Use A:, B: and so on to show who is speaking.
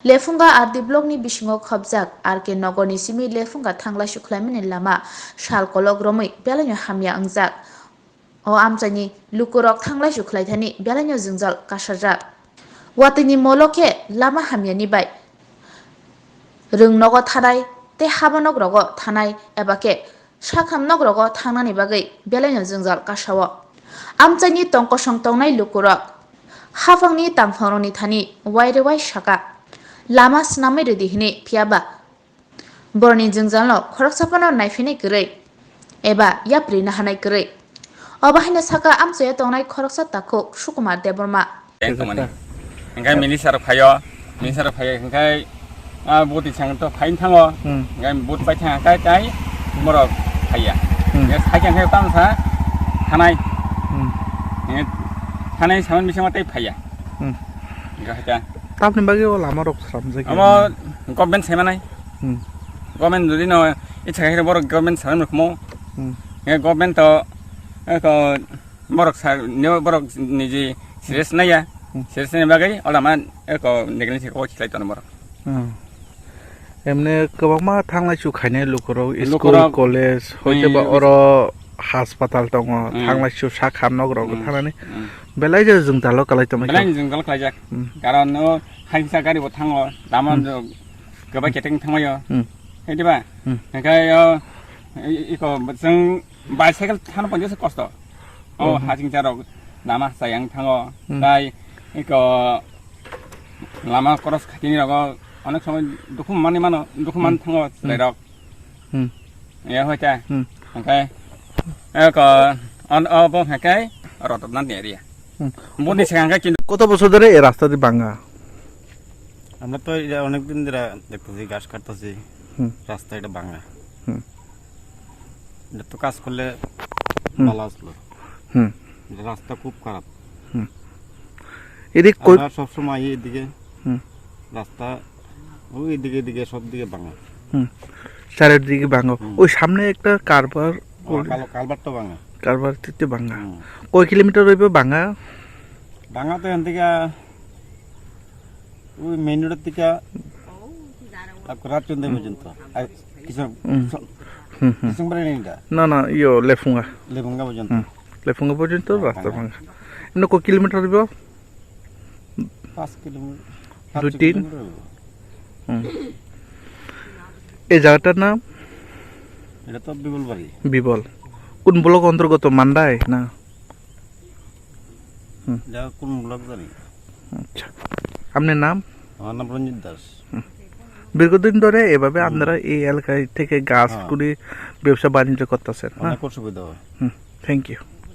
A: Lefunga ardi blok ni bisingo khobjak arke nogor ni simi lefunga thangla suklaimani lama shal kolog romoi belanyo hamya angjak o amchani lukurok thangla suklaithani belanyo jingjal kasajak watini moloke lama hamyani bai rungnogo thanai te habanok rogo thanai ebake sakham nogrogo thangnani bagai belanyo jingjal kasao amchani tongkosong tongnai lukurok hafangni tangphangni thani waire wai saka lama snamai redi hini phiaba borni jingjalo khoroksapano naifini grai eba yapri na hanai grai obahina saka amchaya tongnai khoroksa takuk sukumar deborma
B: engkai minisar phayo engkai boti sang to phain thango engkai bot pai thang kai morok phaya saikang kai pamsa thanai saman bisama tai phaya engkai
C: Tapni bagi lama rok samjak.
B: Amo government semanai. Government jodi no icha kai borok government saman rokmo. Government to ko borok sa ne borok niji serious naya. Serious ne bagai olama ko neglect ko khilai ton borok.
C: Emne kobama thanglai chu khaine lukoro school college hoiteba oro hospital tongo thanglai chu sakham nogrok thanani belai je jungtalo kalai tomai
B: belai jungtal khaijak karon no haisa gari bo thango damon goba keteng thangmayo heidiba kai iko jung bicycle thano ponjose kosto o hajing jarok lama sayang thango dai iko lama cross khatini rogo অনেক সময় দুখু মান থাঙ্গো লাইরক ইয়া হইতা ওকে এক of হাকাই Ratna নেরিয়া বনি সেখানকা কিন্তু
C: কত বছর ধরে এই রাস্তা দিয়ে ভাঙা
D: আমরা তো এটা অনেক দিন ধরে দেখতেছি গাছ কাটতেছি রাস্তা এটা ভাঙা এটা তো কাজ করলে ভালো আসলো রাস্তা খুব খারাপ
C: এদিকে
D: সবসময় এইদিকে রাস্তা ওই দিকে সব দিকে ভাঙা
C: চারিদিকে ভাঙা ওই সামনে একটা
D: কালভার তো ভাঙা
C: কারবার থেকে ভাঙা কয় কিলোমিটার রইবে ভাঙা
D: ভাঙা তো এখান থেকে ওই মেইন রোডের থেকে রাতচন্দ্র পর্যন্ত আর কিছু
C: না লেফুঙ্গা পর্যন্ত রাস্তা ভাঙা এমনি কয় কিলোমিটার রইব
D: 5 কিলোমিটার
C: 2-3 এই জায়গাটার নাম
D: এটা তো বিবলবাড়ি
C: বিবল কোন ব্লক অন্তর্গত মান্ডাই না
D: কোন ব্লক জানি
C: আচ্ছা আপনার নাম
D: আমার নাম রঞ্জিত দাস
C: দীর্ঘদিন ধরে এভাবে আপনারা এই এলাকায় থেকে গাছ কুড়ি ব্যবসা বাণিজ্য করতেছেন
D: অনেক অসুবিধা হয়
C: থ্যাংক ইউ